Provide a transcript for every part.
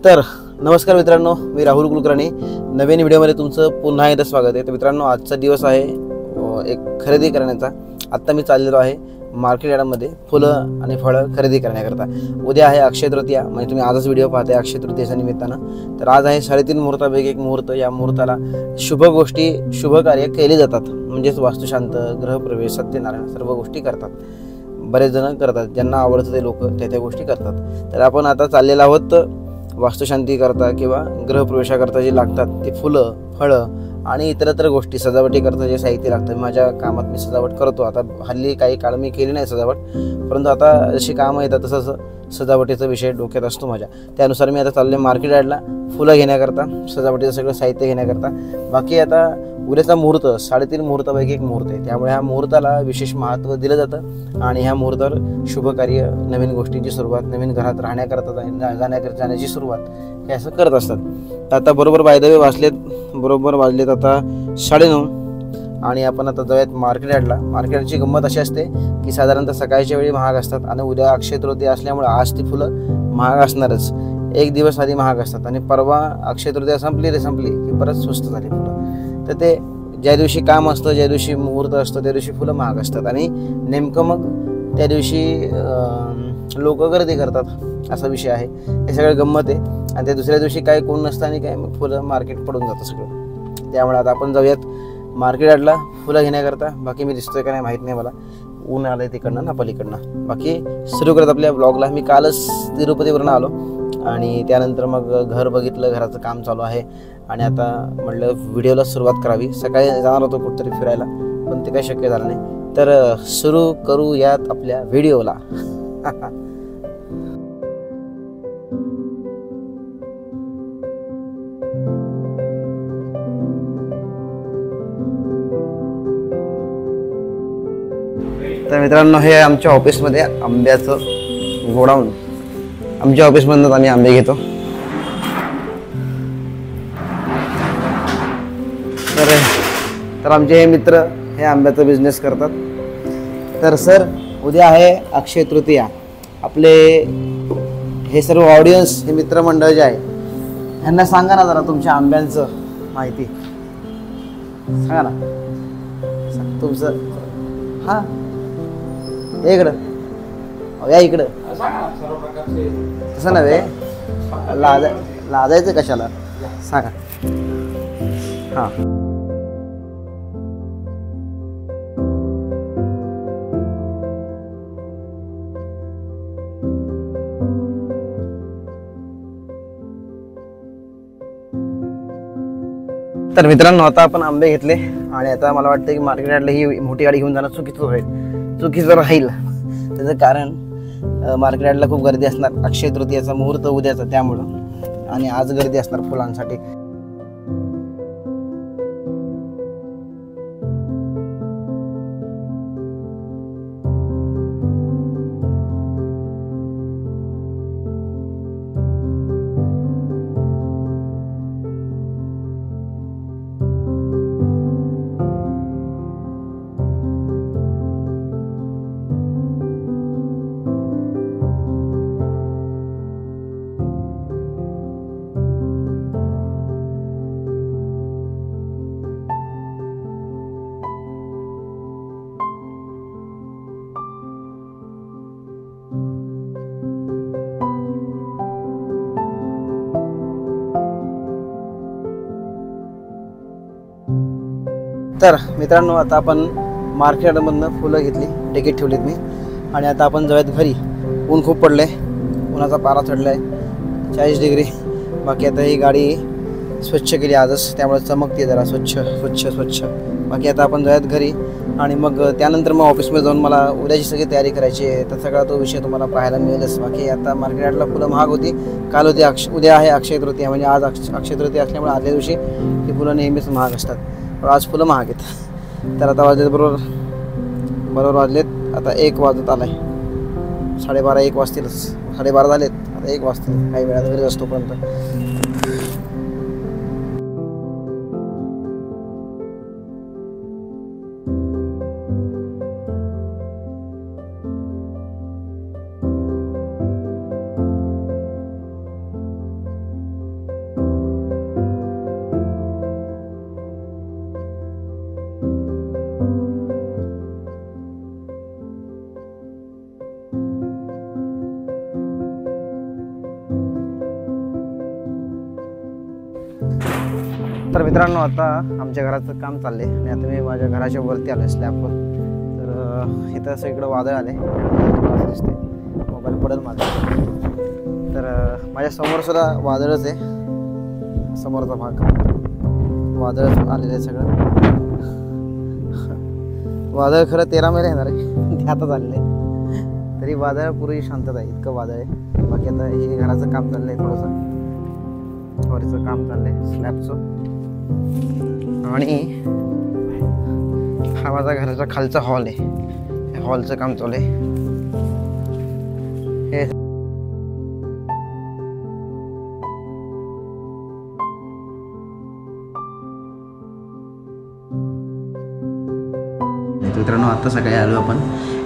तर नमस्कार मित्रांनो, मी राहुल कुलकर्णी. नवीन व्हिडिओमध्ये तुमचं पुन्हा एकदा स्वागत आहे. तर मित्रांनो, आजचा दिवस आहे एक खरेदी करण्याचा. आत्ता मी चाललेलो आहे मार्केट यार्डमध्ये फुलं आणि फळं खरेदी करण्याकरता. उद्या आहे अक्षय तृतीया, म्हणजे तुम्ही आजच व्हिडिओ पाहताय अक्षय तृतीयेच्या निमित्तानं. तर आज आहे 3.5 मुहूर्तापैकी एक मुहूर्त. या मुहूर्ताला शुभ गोष्टी, शुभ कार्य केली जातात. म्हणजेच वास्तुशांत, गृहप्रवेश, सत्यनारायण सर्व गोष्टी करतात. बरेच जण करतात, ज्यांना आवडतं ते लोक त्या गोष्टी करतात. तर आपण आता चाललेलो आहोत वास्तुशांती करता किंवा गृहप्रवेशाकरता जे लागतात ते फुलं, फळं आणि इतरत्र गोष्टी सजावटीकरता जे साहित्य लागतं. माझ्या कामात मी सजावट करतो. आता हल्ली काही काळ मी केली नाही सजावट, परंतु आता जशी कामं येतात तसंच सजावटीचा विषय डोक्यात असतो माझ्या. त्यानुसार मी आता चालले मार्केट यार्डला फुलं घेण्याकरता, सजावटीचं सगळं साहित्य घेण्याकरता. बाकी आता उद्याचा मुहूर्त 3.5 मुहूर्तापैकी एक मुहूर्त आहे, त्यामुळे ह्या मुहूर्ताला विशेष महत्त्व दिलं जातं. आणि ह्या मुहूर्तावर शुभकार्य, नवीन गोष्टींची सुरुवात, नवीन घरात राहण्याकरता जाण्याची सुरुवात हे असं करत असतात. तर आता बरोबर वाजलेत आता 9:30 आणि आपण आता जाऊयात मार्केट यार्डला. मार्केट यार्डची गंमत अशी असते की साधारणतः सकाळच्या वेळी महाग असतात आणि उद्या अक्षय तृतीया असल्यामुळे आज ती फुलं महाग असणारच. एक दिवस आधी महाग असतात आणि परवा अक्षय तृतीया संपली की परत स्वस्त झाली फुलं. तर ते ज्या दिवशी काम असतं, ज्या दिवशी मुहूर्त असतं त्या दिवशी फुलं महाग असतात आणि नेमकं मग त्या दिवशी लोक गर्दी करतात, असा विषय आहे. हे सगळं गंमत आहे. आणि त्या दुसऱ्या दिवशी काय कोण नसतं आणि काय मग फुलं मार्केट पडून जातं सगळं. त्यामुळे आता आपण जाऊयात मार्केट यार्डला फुलं घेण्याकरता. बाकी मी दिसतोय का नाही माहीत नाही मला, ऊन आलं आहे तिकडनं ना पलीकडनं. बाकी सुरू करत आपल्या ब्लॉगला. मी कालच तिरुपतीवरून आलो आणि त्यानंतर मग घर बघितलं, घराचं काम चालू आहे आणि आता म्हटलं व्हिडिओला सुरुवात करावी. सकाळी जाणार होतो कुठंतरी फिरायला, पण ते काही शक्य झालं नाही. तर सुरू करूयात आपल्या व्हिडिओला. तर मित्रांनो, हे आमच्या ऑफिसमध्ये आंब्याचं गोडाऊन. आमच्या ऑफिसमधूनच आम्ही आंबे घेतो. तर आमचे हे मित्र हे आंब्याचा बिझनेस करतात. तर सर, उद्या आहे अक्षय तृतीया. आपले हे सर्व ऑडियन्स, हे मित्रमंडळ जे आहे ह्यांना सांगा ना जरा तुमच्या आंब्यांचं माहिती सांगा ना. तुमचं हां इकडं या इकडं. तसं नव्हे, लाजायचं कशाला सांगा. हां तर मित्रांनो, आता आपण आंबे घेतले आणि आता मला वाटतं की मार्केट यार्डला ही मोठी गाडी घेऊन जाणं चुकीचं राहील. त्याचं कारण मार्केट यार्डला खूप गर्दी असणार. अक्षय तृतीयाचा मुहूर्त उद्याचा त्यामुळं, आणि आज गर्दी असणार फुलांसाठी. तर मित्रांनो, आता आपण मार्केटमधनं फुलं घेतली, तिकीट ठेवलीत मी, आणि आता आपण जाऊयात घरी. ऊन खूप पडलं आहे, उन्हाचा पारा चढला आहे 40 डिग्री. बाकी आता ही गाडी स्वच्छ केली आजच, त्यामुळे चमकते जरा स्वच्छ. बाकी आता आपण जाऊयात घरी आणि मग त्यानंतर मग ऑफिसमध्ये जाऊन मला उद्याची सगळी तयारी करायची आहे. तर सगळा तो विषय तुम्हाला पाहायला मिळेलच. बाकी आता मार्केट यार्डला फुलं महाग होती. काल होती उद्या आहे अक्षय तृतीया, म्हणजे आज अक्षय तृतीया असल्यामुळे आदल्या दिवशी ही फुलं नेहमीच महाग असतात. आज फुलं महाग आहेत. तर आता बरोबर वाजलेत आता 1 वाजत आला आहे. 12:30 1 वाजतीलच. 12:30 झालेत, आता 1 वाजतील. काही वेळात घरी असतो पर्यंत. तर मित्रांनो, आता आमच्या घराचं काम चाललंय आणि आता मी माझ्या घराच्या वरती आलो स्लॅबवर. तर इथं असं इकडं वादळ आले, दिसते मोबाईल पडेल माझा. तर माझ्या समोर सुद्धा वादळच आहे, समोरचा भाग वादळ आलेलं आहे सगळं. वादळ खरं 13 महिने येणार आहे, ते आता झालेलं आहे. तरी वादळ पूर्वी शांतता आहे, इतकं वादळ आहे. बाकी आता हे घराचं काम चाललंय, थोडंसं वरचं काम चाललंय स्लॅबचं. आणि हा माझा घराचा खालचा हॉल आहे, हॉलचं काम चालू आहे. हे मित्रांनो, आता सकाळी आलो आपण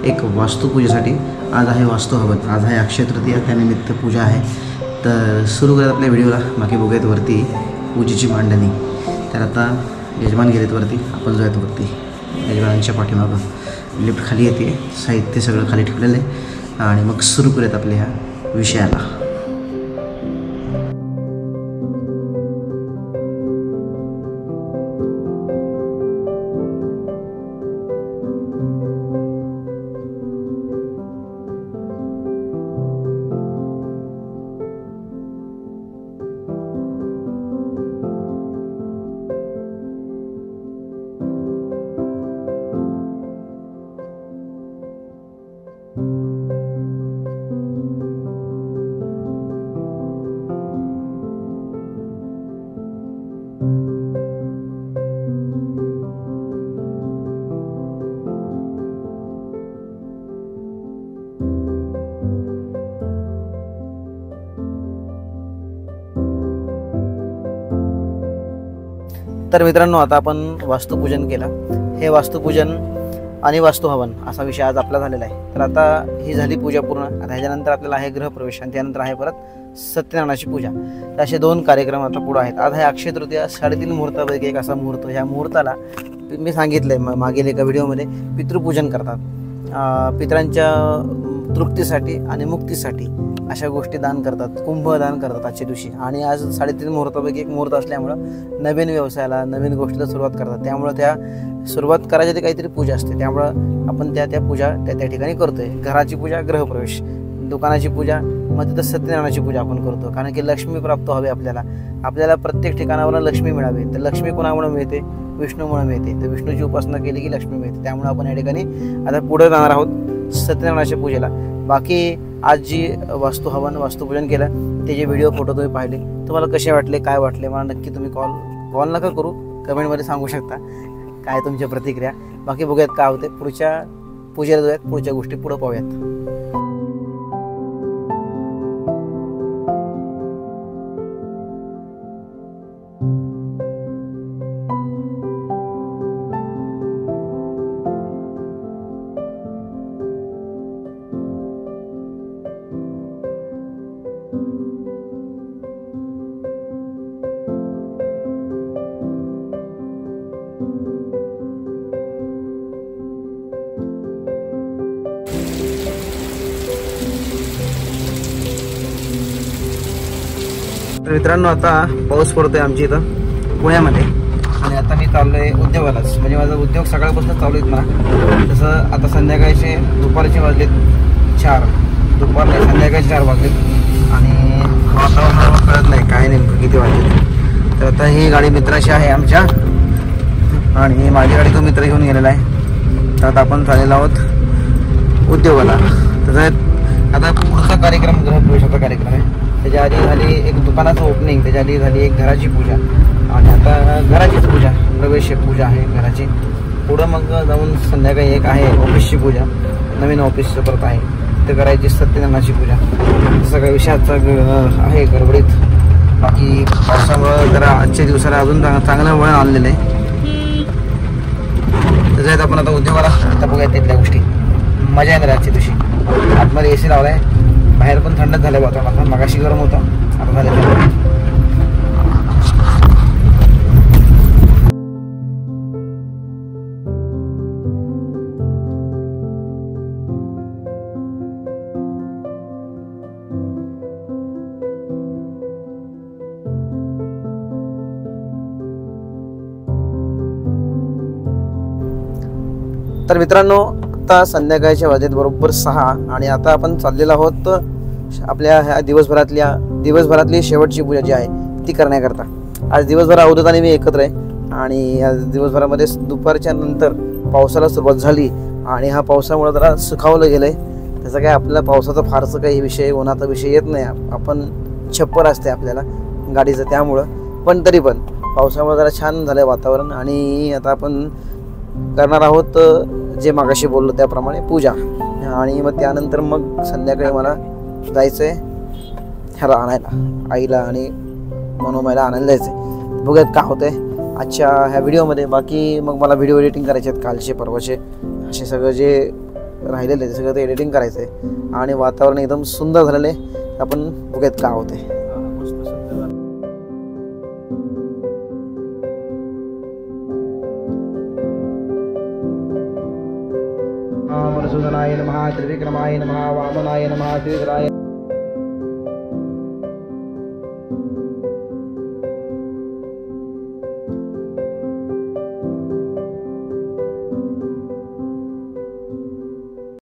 एक वास्तुपूजेसाठी. आज आहे वास्तू हवन, आज आहे अक्षय तृतीया, त्यानिमित्त पूजा आहे. तर सुरू करत आपल्या व्हिडिओला. बाकी बघूयात वरती पूजेची मांडणी. तर आता यजमान गेलेत वरती, आपण जाऊयात वरती. यजमानांच्या पाठीमागं लिफ्ट खाली येते, साहित्य सगळं खाली ठेवलेलं आहे. आणि मग सुरू करूयात आपल्या ह्या विषयाला. तर मित्रांनो, आता आपण वास्तुपूजन केलं. हे वास्तुपूजन आणि वास्तुहवन असा विषय आज आपला झालेला आहे. तर आता ही झाली पूजा पूर्ण. आता ह्याच्यानंतर आपल्याला आहे गृहप्रवेश आणि त्यानंतर आहे परत सत्यनारायणाची पूजा. तर असे 2 कार्यक्रम आता पुढे आहेत. आज आहे अक्षय तृतीया, 3.5 मुहूर्तापैकी एक असा मुहूर्त. ह्या मुहूर्ताला मी सांगितलंय मागील एका व्हिडिओमध्ये, पितृपूजन करतात. पितरांच्या तृप्तीसाठी आणि मुक्तीसाठी अशा गोष्टी दान करतात, कुंभदान करतात आजच्या दिवशी. आणि आज 3.5 मुहूर्तापैकी एक मुहूर्त असल्यामुळं नवीन व्यवसायाला, नवीन गोष्टीला सुरुवात करतात. त्यामुळं त्या सुरुवात करायची ते काहीतरी पूजा असते, त्यामुळं आपण त्या पूजा त्या ठिकाणी करतोय. घराची पूजा गृहप्रवेश, दुकानाची पूजा, मग तिथं सत्यनारायणाची पूजा आपण करतो. कारण की लक्ष्मी प्राप्त व्हावी आपल्याला प्रत्येक ठिकाणावर लक्ष्मी मिळावी. तर लक्ष्मी कोणामुळे मिळते? विष्णूमुळे मिळते. तर विष्णूची उपासना केली की लक्ष्मी मिळते. त्यामुळे आपण या ठिकाणी आता पुढे जाणार आहोत सत्यनारायणाच्या पूजेला. बाकी आज जी वास्तुहवन, वास्तुपूजन केलं त्याचे व्हिडिओ, फोटो तुम्ही पाहिले, तुम्हाला कसे वाटले, काय वाटले, मला नक्की तुम्ही कॉल नका करू, कमेंटमध्ये सांगू शकता काय तुमच्या प्रतिक्रिया. बाकी बघूयात काय होते, पुढच्या पूजेला जाऊयात, पुढच्या गोष्टी पुढे पाहूयात. तर मित्रांनो, आता पाऊस पडतोय आमच्या इथं पुण्यामध्ये. आणि आता मी चाललोय उद्योगालाच, म्हणजे माझा उद्योग सकाळपासून चालू आहेत मला. तसं आता संध्याकाळचे दुपारचे वाजलेत 4, संध्याकाळचे 4 वाजलेत. आणि वातावरणाला कळत नाही काय नेमकं किती वाजले. तर आता ही गाडी मित्राची आहे आमच्या, आणि माझी गाडी तो मित्र घेऊन गेलेला आहे. तर आता आपण चाललेलो आहोत उद्योगाला. तसं आता पुढचा कार्यक्रम गृहप्रवेशाचा कार्यक्रम आहे. त्याच्या आधी झाली एक दुकानाचं ओपनिंग, त्याच्या आधी झाली एक घराची पूजा, आणि आता घराचीच पूजा, प्रवेश पूजा आहे घराची. पुढं मग जाऊन संध्याकाळी एक आहे ऑफिसची पूजा, नवीन ऑफिसचं परत आहे, ते करायची सत्यनारायणाची पूजा. सगळ्या विषयाचा आहे गडबडीत. बाकी पावसामुळं जरा आजच्या दिवसाला अजून चांगलं वळण आणलेलं आहे. त्याच्यात आपण आता उद्योगाला आता बघूया तिथल्या गोष्टी. मजा येणार आजच्या दिवशी. आतमध्ये AC लावला आहे, बाहेर पण थंडच झालं वातावरण. मगाशी गरम होतं, आता झालं. तर मित्रांनो, आता संध्याकाळच्या वाजलेत बरोबर 6 आणि आता आपण चाललेलो आहोत आपल्या ह्या दिवसभरातली शेवटची पूजा जी आहे ती करण्याकरता. आज दिवसभर अवधूत आणि मी एकत्र आहे आणि आज दिवसभरामध्ये दुपारच्या नंतर पावसाला सुरुवात झाली आणि हा पावसामुळे जरा सुखावलं गेलंय. त्याचं काय आपल्याला पावसाचा फारसं काही विषय, उन्हाचा विषय येत नाही. आपण छप्पर असते आपल्याला गाडीचं, त्यामुळं पण तरी पण पावसामुळे जरा छान झालं आहे वातावरण. आणि आता आपण करणार आहोत जे मागाशी बोललो त्याप्रमाणे पूजा. आणि मग त्यानंतर मग संध्याकाळी मला जायचं आहे ह्याला आणायला, आईला आणि मनोमाईला आणायला जायचं आहे. बघूयात का होतं आहे आजच्या ह्या व्हिडिओमध्ये. बाकी मग मला व्हिडिओ एडिटिंग करायचे आहेत, कालचे परवाचे असे सगळं जे राहिलेलं आहे ते सगळं ते एडिटिंग करायचं आहे. आणि वातावरण एकदम सुंदर झालेलं आहे. आपण बघूयात का होतं आहे. मधुसूदनाय नमः, त्रिविक्रमाय नमः, वामनाय नमः, त्रिविक्राय